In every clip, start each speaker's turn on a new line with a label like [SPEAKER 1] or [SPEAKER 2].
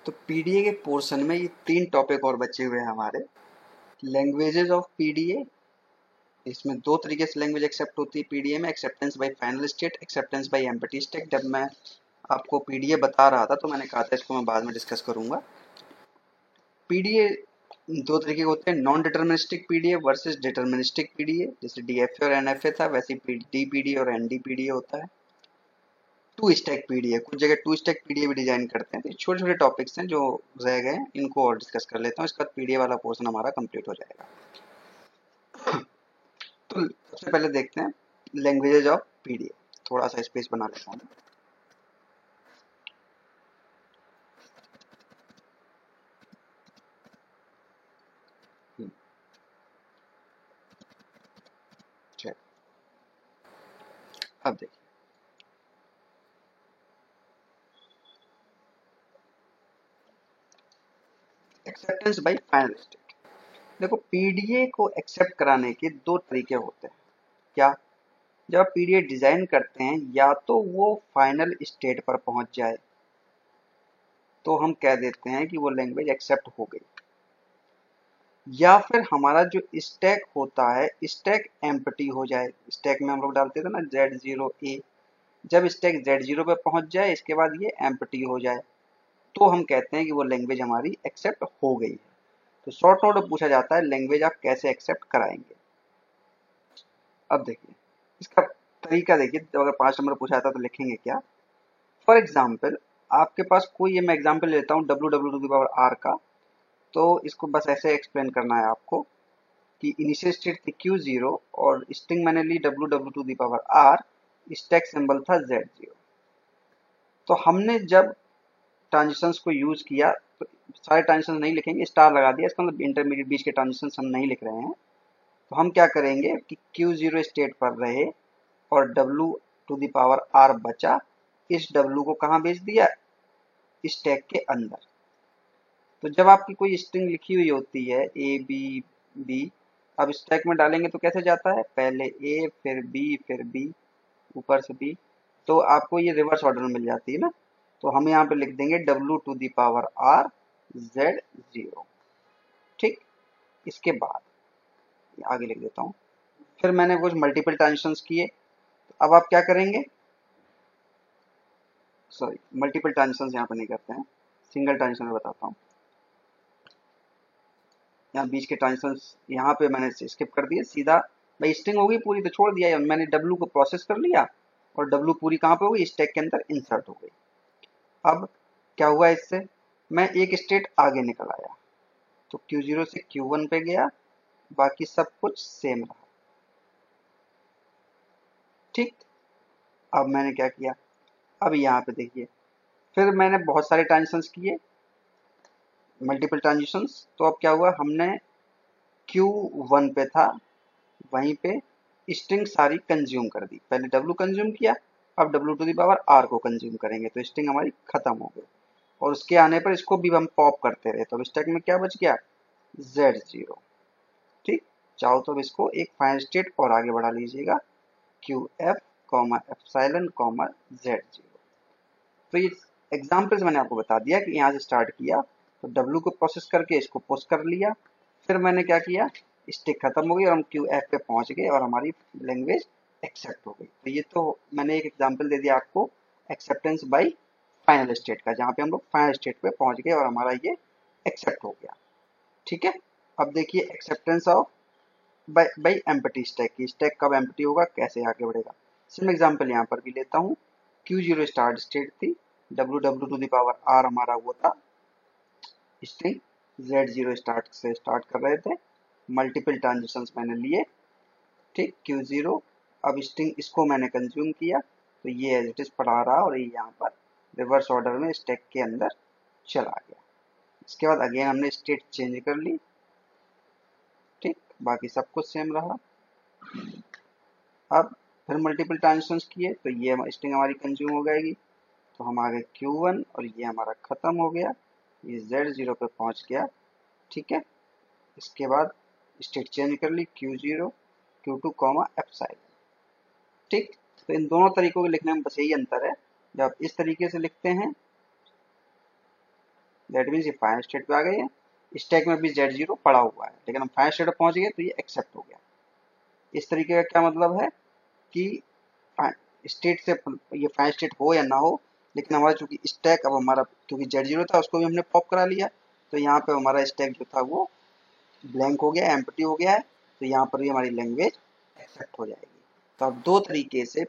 [SPEAKER 1] तो पीडीए के पोर्शन में ये 3 टॉपिक और बचे हुए हैं हमारे। लैंग्वेजेस ऑफ पीडीए, इसमें 2 तरीके से लैंग्वेज एक्सेप्ट होती है पीडीए में, acceptance bye final state, acceptance bye empty state. जब मैं आपको पीडीए बता रहा था तो मैंने कहा था इसको मैं बाद में डिस्कस करूंगा। पीडीए 2 तरीके के होते हैं, non deterministic PDA versus deterministic PDA. जैसे डीएफए और एनएफए था, वैसे डीपीडीए और एनडीपीडीए होता है। टू स्टैक पीडीए, कुछ जगह टू स्टैक पीडीए भी डिजाइन करते हैं। तो छोटे छोटे टॉपिक्स हैं जो रह गए हैं, इनको और डिस्कस कर लेता हूँ, इसके बाद पीडीए वाला पोर्शन हमारा कंप्लीट हो जाएगा। तो सबसे पहले देखते हैं लैंग्वेजेज ऑफ पीडीए। थोड़ा सा स्पेस बना लेता हूँ। चलिए, अब देखिए एक्सेप्टेंस बाय फाइनल स्टेट। देखो, पीडीए को एक्सेप्ट कराने के 2 तरीके होते हैं। क्या? जब आप पीडीए डिजाइन करते हैं, या तो वो फाइनल स्टेट पर पहुंच जाए तो हम कह देते हैं कि वो लैंग्वेज एक्सेप्ट हो गई, या फिर हमारा जो स्टैक होता है स्टैक एम्प्टी हो जाए। स्टैक में हम लोग डालते थे ना Z0A, जब स्टैक Z0 पे पहुंच जाए, इसके बाद ये एम्प्टी हो जाए, तो हम कहते हैं कि वो लैंग्वेज हमारी एक्सेप्ट हो गई है। तो शॉर्ट नोट में पूछा जाता है लैंग्वेज आप कैसे एक्सेप्ट कराएंगे। अब देखिए इसका तरीका, देखिए जब अगर 5 नंबर पूछा जाता तो लिखेंगे क्या। फॉर एग्जाम्पल, आपके पास कोई, ये मैं एग्जाम्पल लेता हूँ W to the power R का। तो इसको बस ऐसे एक्सप्लेन करना है आपको कि इनिशियल स्टेट थी Q0 और स्ट्रिंग मैंने ली W to the power R, stack symbol था Z0। तो हमने जब ट्रांजिशंस को यूज किया तो सारे ट्रांजिशन नहीं लिखेंगे, स्टार लगा दिया, इसका मतलब इंटरमीडिएट बीच के ट्रांजिशन हम नहीं लिख रहे हैं। तो हम क्या करेंगे कि Q0 स्टेट पर रहे और W to the power R बचा, इस W को कहाँ भेज दिया, स्टैक के अंदर। तो जब आपकी कोई स्ट्रिंग लिखी हुई होती है A B B, अब स्टैक में डालेंगे तो कैसे जाता है, पहले A फिर B फिर B, ऊपर से B। तो आपको ये रिवर्स ऑर्डर में मिल जाती है ना। तो हम यहाँ पे लिख देंगे W to the power R Z0। ठीक, इसके बाद आगे लिख देता हूँ। फिर मैंने कुछ मल्टीपल ट्रांजिशंस किए, अब आप क्या करेंगे, सॉरी मल्टीपल ट्रांजिशंस यहाँ पे नहीं करते हैं, सिंगल ट्रांजिशन में बताता हूँ। यहाँ बीच के ट्रांजिशंस यहाँ पे मैंने स्किप कर दिए, सीधा भाई स्ट्रिंग हो गई पूरी तो छोड़ दिया, मैंने W को प्रोसेस कर लिया और W पूरी कहाँ पे हो गई, स्टैक के अंदर इंसर्ट हो गई। अब क्या हुआ इससे, मैं एक स्टेट आगे निकल आया, तो Q0 से Q1 पे गया, बाकी सब कुछ सेम रहा। ठीक, अब मैंने क्या किया, अब यहाँ पे देखिए, फिर मैंने बहुत सारे ट्रांजिशंस किए, मल्टीपल ट्रांजिशंस। तो अब क्या हुआ, हमने Q1 पे था, वहीं पे स्ट्रिंग सारी कंज्यूम कर दी। पहले W कंज्यूम किया, अब W to the power R को कंज्यूम करेंगे, तो स्ट्रिंग हमारी खत्म हो गई। और उसके आने पर इसको भी हम पॉप करते रहे, तो अब स्टैक में क्या बच गया, Z0। ठीक, चाहो तो अब इसको एक फाइनल स्टेट और आगे बढ़ा लीजिएगा, QF एप्सिलॉन Z0। तो ये एग्जाम्पल्स मैंने आपको बता दिया कि यहाँ से स्टार्ट किया, तो W को प्रोसेस करके इसको पोस्ट कर लिया, फिर मैंने क्या किया, स्टिक खत्म हो गई और हम QF पे पहुंच गए और हमारी लैंग्वेज एक्सेप्ट हो गई। तो ये तो मैंने एक एग्जाम्पल दे दिया आपको एक्सेप्टेंस बाय फाइनल स्टेट का, जहाँ पे हम लोग फाइनल स्टेट पे पहुंच गए और हमारा ये एक्सेप्ट हो गया। ठीक है, अब देखिए acceptance of by empty stack की, स्टैक कब एम्प्टी होगा, कैसे आगे बढ़ेगा। सिम एग्जाम्पल यहाँ पर भी लेता हूँ। Q0 स्टार्ट स्टेट थी, W to the power R हमारा वो था स्ट्रिंग, Z0 स्टार्ट से स्टार्ट कर रहे थे, मल्टीपल ट्रांजिशंस मैंने लिए। ठीक, Q0, अब स्ट्रिंग इसको मैंने कंज्यूम किया, तो ये एज इट इज पढ़ा रहा और ये यहाँ पर रिवर्स ऑर्डर में स्टैक के अंदर चला गया। इसके बाद अगेन हमने स्टेट चेंज कर ली। ठीक, बाकी सब कुछ सेम रहा। अब फिर मल्टीपल ट्रांजिशंस किए, तो ये स्ट्रिंग हमारी कंज्यूम हो जाएगी, तो हम आ गए Q1 और ये हमारा खत्म हो गया, ये Z0 पे पहुंच गया। ठीक है, इसके बाद स्टेट चेंज कर ली, Q0 Q2 एप्सिलॉन। ठीक, तो इन दोनों तरीकों के लिखने में बस यही अंतर है। जब आप इस तरीके से लिखते हैं दैट मीन्स ये फाइनल स्टेट पे आ गए हैं, स्टैक में भी Z0 पड़ा हुआ है, लेकिन हम फाइनल स्टेट पे पहुंच गए तो ये एक्सेप्ट हो गया। इस तरीके का क्या मतलब है कि स्टेट से ये फाइनल स्टेट हो या ना हो, लेकिन हमारा चूंकि स्टैक अब हमारा क्योंकि Z0 था उसको भी हमने पॉप करा लिया, तो यहाँ पे हमारा स्टैक जो था वो ब्लैंक हो गया, एम्प्टी हो गया है, तो यहाँ पर भी हमारी लैंग्वेज एक्सेप्ट हो जाएगी। तो आप दो तरीके से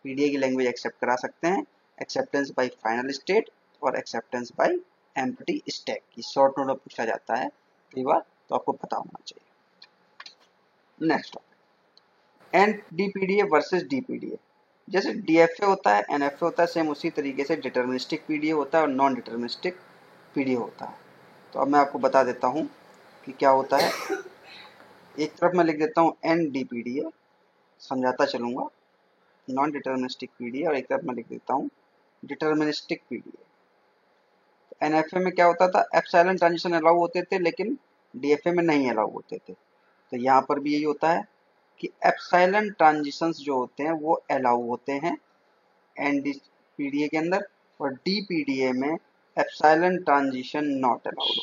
[SPEAKER 1] पीडीए की लैंग्वेज एक्सेप्ट करा सकते हैं, एक्सेप्टेंस बाय फाइनल स्टेट और एक्सेप्टेंस बाय एम्प्टी स्टैक की शॉर्ट नोट में पूछा जाता है कई बार, तो आपको पता होना चाहिए। Next topic, NDPDA versus DPDA. जैसे डीएफए होता है, एनएफए होता है, सेम उसी तरीके से डिटर्मिनिस्टिक पीडीए होता है और नॉन डिटर्मिनिस्टिक पीडीए होता है। तो अब मैं आपको बता देता हूँ कि क्या होता है। एक तरफ मैं लिख देता हूँ एनडीपीडीए, समझाता चलूंगा, नॉन डिटर्मिनिस्टिक पीडीए, और एक तरफ मैं लिख देता हूँ डिटर्मिनिस्टिक पीडीए। एनएफए में क्या होता था, एप्सिलॉन ट्रांजिशन अलाउ होते थे लेकिन डीएफए में नहीं अलाउ होते थे। तो यहाँ पर भी यही होता है कि एप्सिलॉन ट्रांजिशंस जो होते हैं वो अलाउ होते हैं एनडीपीडीए के अंदर, और डीपीडीए में epsilon transition not allowed,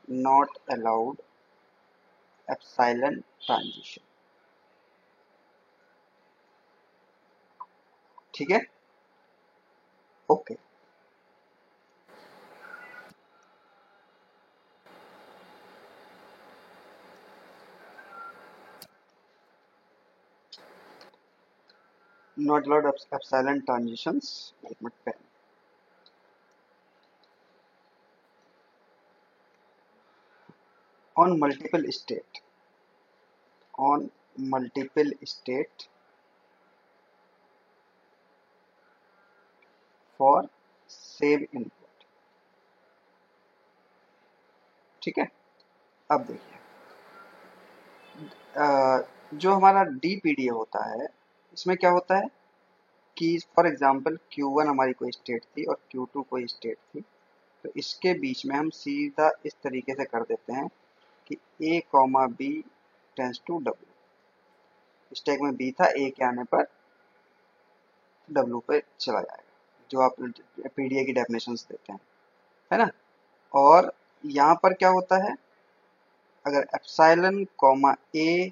[SPEAKER 1] not allowed epsilon transition. ठीक है, okay. Not allowed epsilon transitions. Wait, my pen. On multiple state. On multiple state for save input. ठीक है, अब देखिए जो हमारा डीपीडीए होता है इसमें क्या होता है कि फॉर एग्जांपल Q1 हमारी कोई स्टेट थी और Q2 कोई स्टेट थी, तो इसके बीच में हम सीधा इस तरीके से कर देते हैं कि A, B tends to W। Stack में B था, A के आने पर W पे चला जाएगा, जो आप पीडीए की डेफिनेशंस देते हैं, है ना। और यहाँ पर क्या होता है, अगर एप्सिलॉन कॉमा ए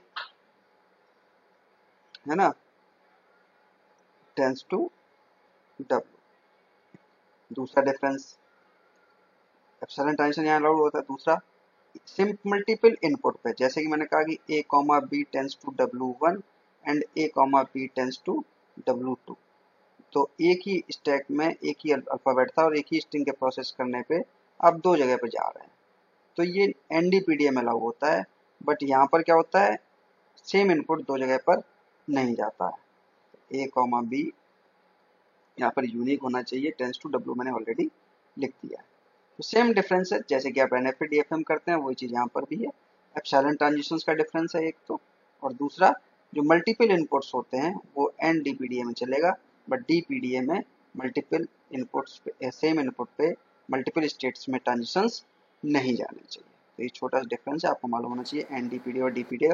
[SPEAKER 1] है ना टेंस टू W, दूसरा डिफरेंस एप्सिलॉन ट्रांजिशन यहाँ अलाउड होता है। दूसरा सिंप मल्टीपल इनपुट पे, जैसे कि मैंने कहा कि A, B tends to W1 and A, B tends to W2, तो एक ही स्टैक में एक ही अल्फाबेट था और एक ही स्ट्रिंग के प्रोसेस करने पे आप दो जगह पे जा रहे हैं, तो ये एनडीपीडीए में लागू होता है। बट यहाँ पर क्या होता है, सेम इनपुट दो जगह पर नहीं जाता है। A, B यहाँ पर यूनिक होना चाहिए, टेंस टू W मैंने ऑलरेडी लिख दिया है। तो सेम डिफरेंस है, जैसे कि आप एनएफए डीएफए में करते हैं वही चीज़ यहाँ पर भी है। एप्सिलॉन ट्रांजिशंस का डिफरेंस है एक तो, और दूसरा जो मल्टीपल इनपुट्स होते हैं वो एनडीपीडीए में चलेगा, बट डीपीडीए में मल्टीपल इनपुट्स पे, सेम इनपुट पे मल्टीपल स्टेट्स में ट्रांजिशंस नहीं जाने चाहिए। तो ये छोटा सा डिफरेंस है, आपको मालूम होना चाहिए एनडीपीडीए और डीपीडीए।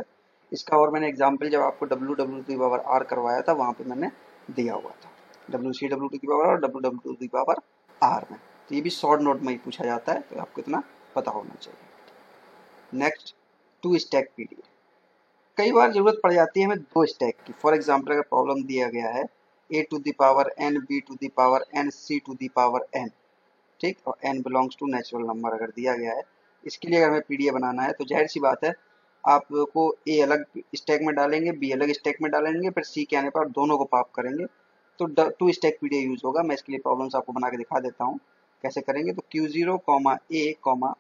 [SPEAKER 1] इसका और मैंने एग्जाम्पल जब आपको W W to the power R करवाया था वहाँ पे मैंने दिया हुआ था, W C W to the power और W W to the power R में। तो ये भी शॉर्ट नोट में ही पूछा जाता है, तो आपको इतना पता होना चाहिए। Next, two stack PDA. कई बार जरूरत पड़ जाती है हमें दो स्टैक की। फॉर एग्जांपल अगर प्रॉब्लम दिया गया है a to the power n, b to the power n, c to the power n, ठीक, और n belongs to natural number अगर दिया गया है, इसके लिए अगर हमें पीडीए बनाना है तो जाहिर सी बात है आपको a अलग स्टैक में डालेंगे, b अलग स्टैक में डालेंगे, फिर c के आने पर दोनों को पॉप करेंगे, तो टू स्टैक पीडीए यूज होगा। मैं इसके लिए प्रॉब्लम्स आपको बना के दिखा देता हूँ कैसे करेंगे। तो Q0 a,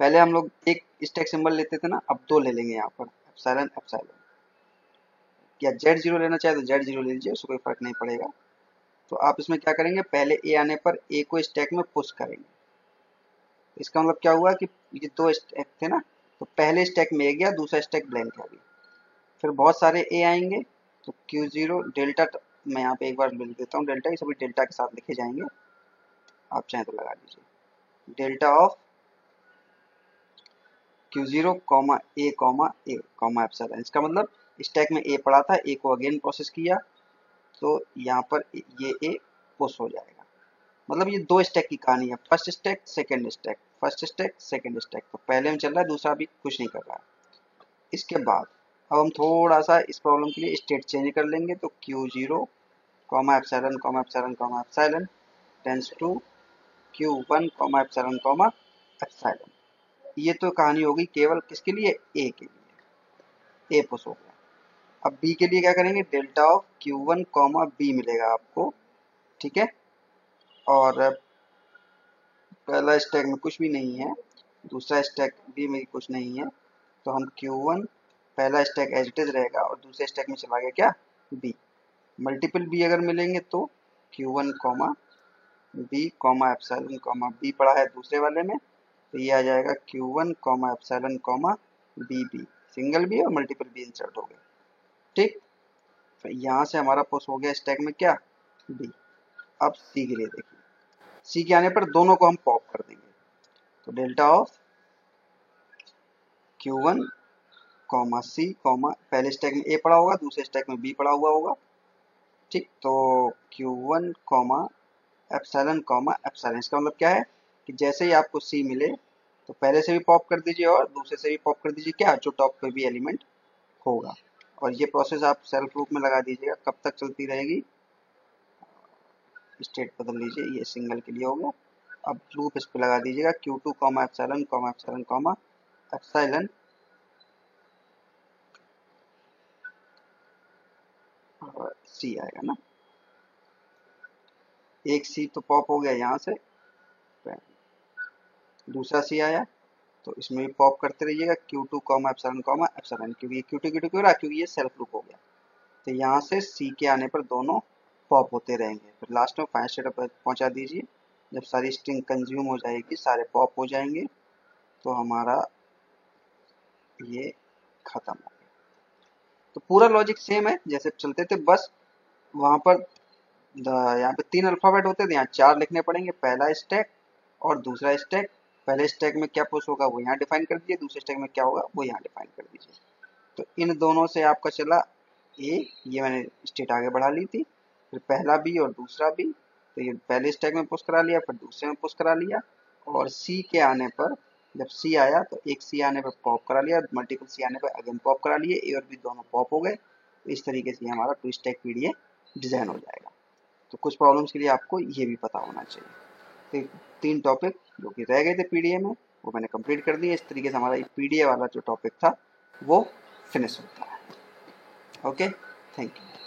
[SPEAKER 1] पहले हम लोग एक स्टैक सिंबल लेते थे ना, अब दो ले लेंगे यहाँ पर, एप्सिलॉन एप्सिलॉन, या Z0 लेना चाहे तो Z0 ले लीजिए, उससे कोई फर्क नहीं पड़ेगा। तो आप इसमें क्या करेंगे, पहले A आने पर A को स्टैक में पुश करेंगे। इसका मतलब क्या हुआ कि ये दो स्टैक थे ना, तो पहले स्टैक में A गया, दूसरा स्टैक ब्लैंक है अभी, फिर बहुत सारे A आएंगे, तो Q0 डेल्टा, मैं यहाँ पे एक बार लिख देता हूँ डेल्टा, ये सभी डेल्टा के साथ लिखे जाएंगे, आप चाहें तो लगा लीजिए। Delta of Q0 A epsilon, इसका मतलब स्टैक में A पड़ा था, A को अगेन प्रोसेस किया, तो यहाँ पर ये A पुश हो जाएगा। मतलब ये दो स्टैक की कहानी है, first stack second stack, first stack second stack. तो पहले में चल रहा है, दूसरा भी कुछ नहीं कर रहा है। इसके बाद अब हम थोड़ा सा इस प्रॉब्लम के लिए स्टेट चेंज कर लेंगे। तो Q0 comma epsilon comma epsilon comma epsilon tends to Q1 comma epsilon comma epsilon. ये तो कहानी होगी केवल किसके लिए, ए के लिए, ए पुश हो गया। अब बी के लिए क्या करेंगे, delta of Q1 comma B मिलेगा आपको, ठीक है। और पहला स्टैक में कुछ भी नहीं है, दूसरा स्टैक भी में कुछ नहीं है, तो हम Q1 पहला स्टैक एज इट इज रहेगा और दूसरे स्टैक में चला गया क्या, बी। मल्टीपल बी अगर मिलेंगे तो Q1 comma B comma epsilon comma B पड़ा है दूसरे वाले में, तो ये आ जाएगा Q1 comma epsilon comma B B, single B और मल्टीपल बी इंसर्ट हो गए, ठीक। तो यहाँ से हमारा पुश हो गया स्टैक में क्या, बी। अब सी के लिए देखिए, सी के आने पर दोनों को हम पॉप कर देंगे। तो delta of Q1 comma C comma, पहले स्टैक में ए पड़ा होगा, दूसरे स्टैक में बी पड़ा हुआ होगा, ठीक। तो Q1 comma epsilon comma epsilon, इसका मतलब क्या है कि जैसे ही आपको सी मिले तो पहले से भी पॉप कर दीजिए और दूसरे से भी पॉप कर दीजिए क्या, जो टॉप पे भी एलिमेंट होगा। और ये प्रोसेस आप सेल्फ लूप में लगा दीजिएगा, कब तक चलती रहेगी, स्टेट बदल लीजिए, ये सिंगल के लिए हो गया। अब लूप इस पे लगा दीजिएगा Q2 comma epsilon comma epsilon comma epsilon, C आएगा ना, एक सी तो पॉप हो गया यहाँ से, दूसरा सी आया तो इसमें भी पॉप करते रहिएगा Q2 कॉमा एप्सिलॉन, क्योंकि ये Q2 Q2 क्यों रहा, क्योंकि ये सेल्फ लूप हो गया। तो यहाँ से सी के आने पर दोनों पॉप होते रहेंगे, फिर लास्ट में फाइनल स्टेट पर पहुँचा दीजिए। जब सारी स्ट्रिंग कंज्यूम हो जाएगी, सारे पॉप हो जाएंगे, तो हमारा ये खत्म हो गया। तो पूरा लॉजिक सेम है जैसे चलते थे, बस वहां पर यहाँ पे 3 अल्फाबेट होते थे, यहाँ 4 लिखने पड़ेंगे, पहला स्टैक और दूसरा स्टैक। पहले स्टैक में क्या पुश होगा वो यहाँ डिफाइन कर दीजिए, दूसरे स्टैक में क्या होगा वो यहाँ डिफाइन कर दीजिए। तो इन दोनों से आपका चला ए, ये मैंने स्टेट आगे बढ़ा ली थी, फिर पहला बी और दूसरा बी, तो ये पहले स्टैक में पुश करा लिया, फिर दूसरे में पुश करा लिया। और सी के आने पर, जब सी आया तो एक सी आने पर पॉप करा लिया, मल्टीपल सी आने पर अगेन पॉप करा लिए, ए और बी दोनों पॉप हो गए। तो इस तरीके से हमारा 2 स्टैक पीडीए डिजाइन हो जाएगा। तो कुछ प्रॉब्लम्स के लिए आपको ये भी पता होना चाहिए। तो 3 टॉपिक जो कि रह गए थे पीडीए में वो मैंने कंप्लीट कर दिए। इस तरीके से हमारा पीडीए वाला जो टॉपिक था वो फिनिश होता है। Okay, thank you.